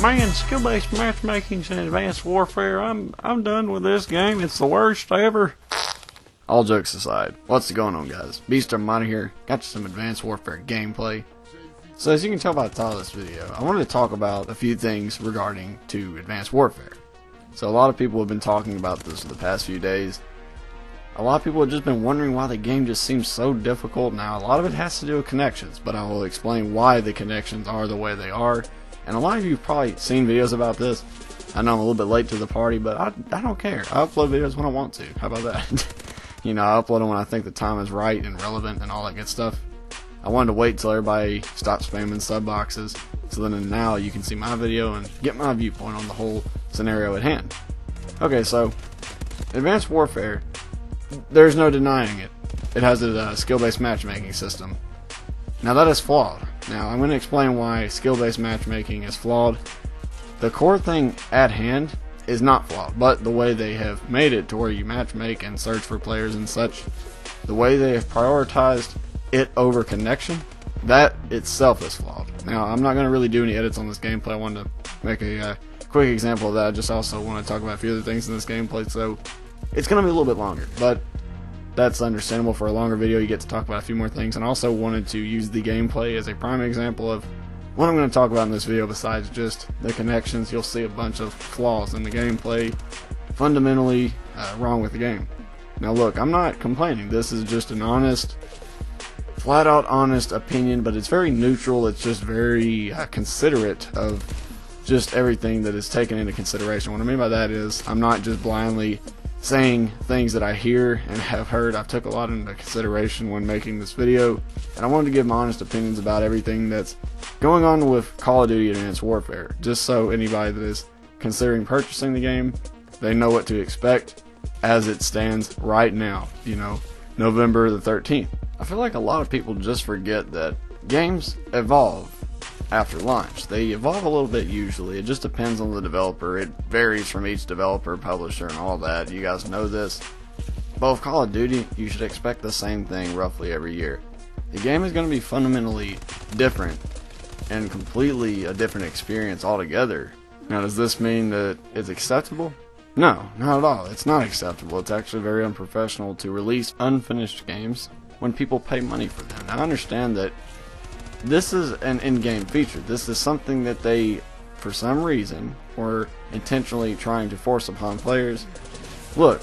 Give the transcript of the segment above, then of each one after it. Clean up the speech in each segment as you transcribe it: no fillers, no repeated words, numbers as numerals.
Man, skill-based matchmaking's in Advanced Warfare. I'm done with this game. It's the worst ever. All jokes aside, what's going on, guys? BeastMiner here. Got you some Advanced Warfare gameplay. So as you can tell by the title of this video, I wanted to talk about a few things regarding to Advanced Warfare. So a lot of people have been talking about this for the past few days. A lot of people have just been wondering why the game just seems so difficult. Now, a lot of it has to do with connections, but I will explain why the connections are the way they are. And a lot of you have probably seen videos about this. I know I'm a little bit late to the party, but I don't care. I upload videos when I want to. How about that? You know, I upload them when I think the time is right and relevant and all that good stuff. I wanted to wait till everybody stopped spamming sub boxes, so then now you can see my video and get my viewpoint on the whole scenario at hand. Okay, so Advanced Warfare, there's no denying it. It has a skill-based matchmaking system. Now that is flawed. Now I'm going to explain why skill-based matchmaking is flawed. The core thing at hand is not flawed, but the way they have made it to where you matchmake and search for players and such, the way they have prioritized it over connection, that itself is flawed. Now I'm not going to really do any edits on this gameplay. I wanted to make a quick example of that. I just also want to talk about a few other things in this gameplay, so it's going to be a little bit longer, but that's understandable. For a longer video you get to talk about a few more things, and I also wanted to use the gameplay as a prime example of what I'm going to talk about in this video. Besides just the connections, you'll see a bunch of flaws in the gameplay, fundamentally wrong with the game. Now look, I'm not complaining. This is just an honest, flat out honest opinion, but it's very neutral. It's just very considerate of just everything that is taken into consideration. What I mean by that is I'm not just blindly saying things that I hear and have heard. I've took a lot into consideration when making this video, and I wanted to give my honest opinions about everything that's going on with Call of Duty Advanced Warfare, just so anybody that is considering purchasing the game, they know what to expect as it stands right now, you know, November the 13th. I feel like a lot of people just forget that games evolve after launch. They evolve a little bit usually. It just depends on the developer. It varies from each developer, publisher, and all that. You guys know this. But with Call of Duty, you should expect the same thing roughly every year. The game is going to be fundamentally different and completely a different experience altogether. Now, does this mean that it's acceptable? No, not at all. It's not acceptable. It's actually very unprofessional to release unfinished games when people pay money for them. Now, I understand that this is an in-game feature. This is something that they, for some reason, were intentionally trying to force upon players. Look,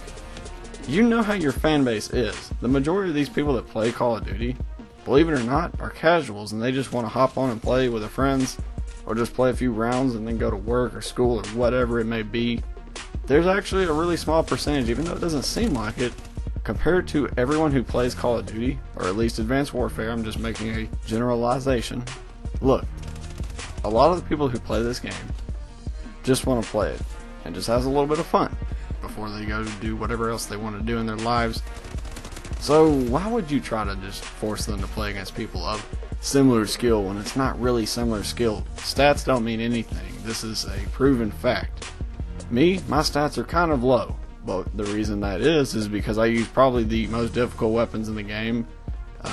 you know how your fan base is. The majority of these people that play Call of Duty, believe it or not, are casuals, and they just want to hop on and play with their friends, or just play a few rounds and then go to work or school or whatever it may be. There's actually a really small percentage, even though it doesn't seem like it, compared to everyone who plays Call of Duty, or at least Advanced Warfare. I'm just making a generalization. Look, a lot of the people who play this game just want to play it and just has a little bit of fun before they go to do whatever else they want to do in their lives. So why would you try to just force them to play against people of similar skill when it's not really similar skill? Stats don't mean anything. This is a proven fact. Me, my stats are kind of low. But the reason that is because I use probably the most difficult weapons in the game,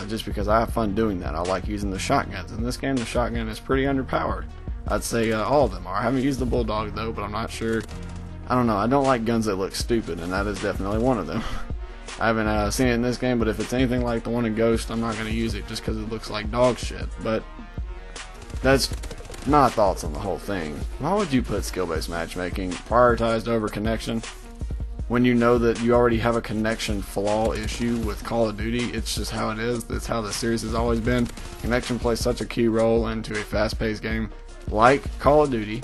just because I have fun doing that. I like using the shotguns. In this game, the shotgun is pretty underpowered. I'd say all of them are. I haven't used the Bulldog though, but I'm not sure. I don't know. I don't like guns that look stupid, and that is definitely one of them. I haven't seen it in this game, but if it's anything like the one in Ghost, I'm not going to use it just because it looks like dog shit. But that's my thoughts on the whole thing. Why would you put skill-based matchmaking prioritized over connection when you know that you already have a connection flaw issue with Call of Duty? It's just how it is. That's how the series has always been. Connection plays such a key role into a fast-paced game like Call of Duty,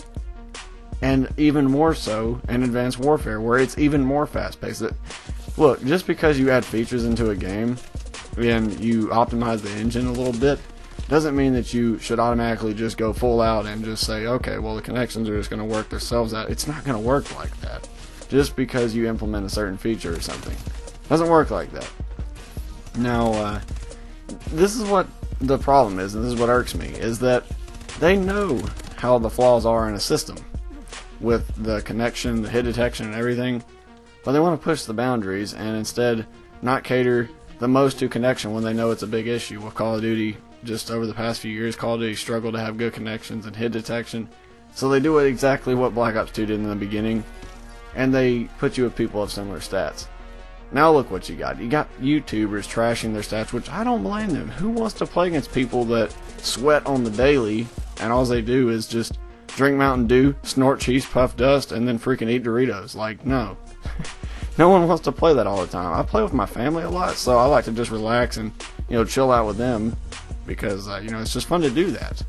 and even more so in Advanced Warfare, where it's even more fast-paced. Look, just because you add features into a game and you optimize the engine a little bit doesn't mean that you should automatically just go full out and just say, okay, well, the connections are just going to work themselves out. It's not going to work like that. Just because you implement a certain feature or something. It doesn't work like that. Now, this is what the problem is, and this is what irks me, is that they know how the flaws are in a system with the connection, the hit detection, and everything, but they want to push the boundaries and instead not cater the most to connection when they know it's a big issue. With Call of Duty, just over the past few years, Call of Duty struggled to have good connections and hit detection. So they do exactly what Black Ops 2 did in the beginning, and they put you with people of similar stats. Now look what you got. You got YouTubers trashing their stats, which I don't blame them. Who wants to play against people that sweat on the daily, and all they do is just drink Mountain Dew, snort cheese puff dust, and then freaking eat Doritos? Like, no. No one wants to play that all the time. I play with my family a lot, so I like to just relax and, chill out with them because, it's just fun to do that.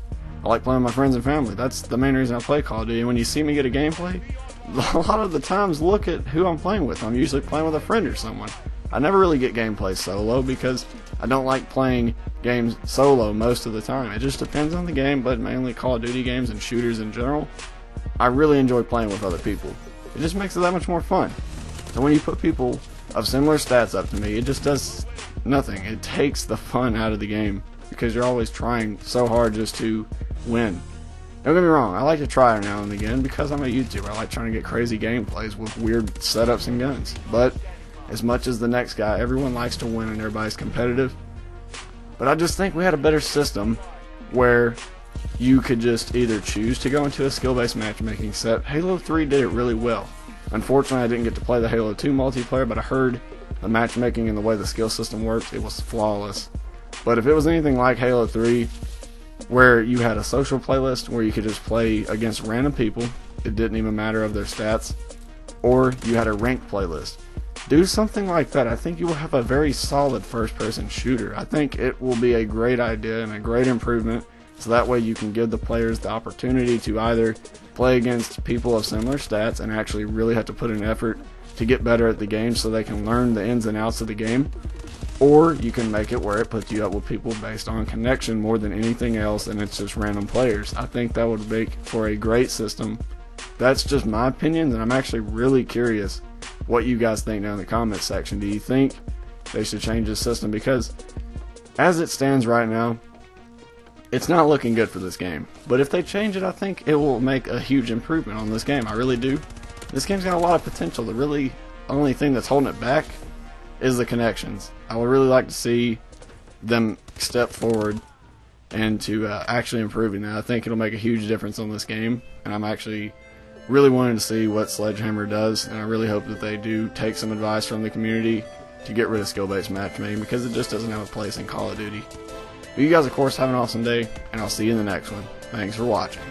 I like playing with my friends and family. That's the main reason I play Call of Duty. When you see me get a gameplay, a lot of the times look at who I'm playing with. I'm usually playing with a friend or someone. I never really get gameplay solo because I don't like playing games solo most of the time. It just depends on the game, but mainly Call of Duty games and shooters in general. I really enjoy playing with other people. It just makes it that much more fun. So when you put people of similar stats up to me, it just does nothing. It takes the fun out of the game because you're always trying so hard just to win. Don't get me wrong, I like to try it now and again because I'm a YouTuber. I like trying to get crazy gameplays with weird setups and guns. But as much as the next guy, everyone likes to win and everybody's competitive. But I just think we had a better system where you could just either choose to go into a skill-based matchmaking set. Halo 3 did it really well. Unfortunately, I didn't get to play the Halo 2 multiplayer, but I heard the matchmaking and the way the skill system worked, it was flawless. But if it was anything like Halo 3, where you had a social playlist where you could just play against random people, it didn't even matter of their stats, or you had a ranked playlist. Do something like that. I think you will have a very solid first-person shooter. I think it will be a great idea and a great improvement, so that way you can give the players the opportunity to either play against people of similar stats and actually really have to put an effort to get better at the game so they can learn the ins and outs of the game, or you can make it where it puts you up with people based on connection more than anything else and it's just random players. I think that would make for a great system. That's just my opinion, and I'm actually really curious what you guys think down in the comments section. Do you think they should change this system? Because as it stands right now, it's not looking good for this game. But if they change it, I think it will make a huge improvement on this game. I really do. This game's got a lot of potential. The really only thing that's holding it back is the connections. I would really like to see them step forward and to actually improving that. I think it'll make a huge difference on this game, and I'm actually really wanting to see what Sledgehammer does, and I really hope that they do take some advice from the community to get rid of skill-based matchmaking because it just doesn't have a place in Call of Duty. But you guys, of course, have an awesome day, and I'll see you in the next one. Thanks for watching.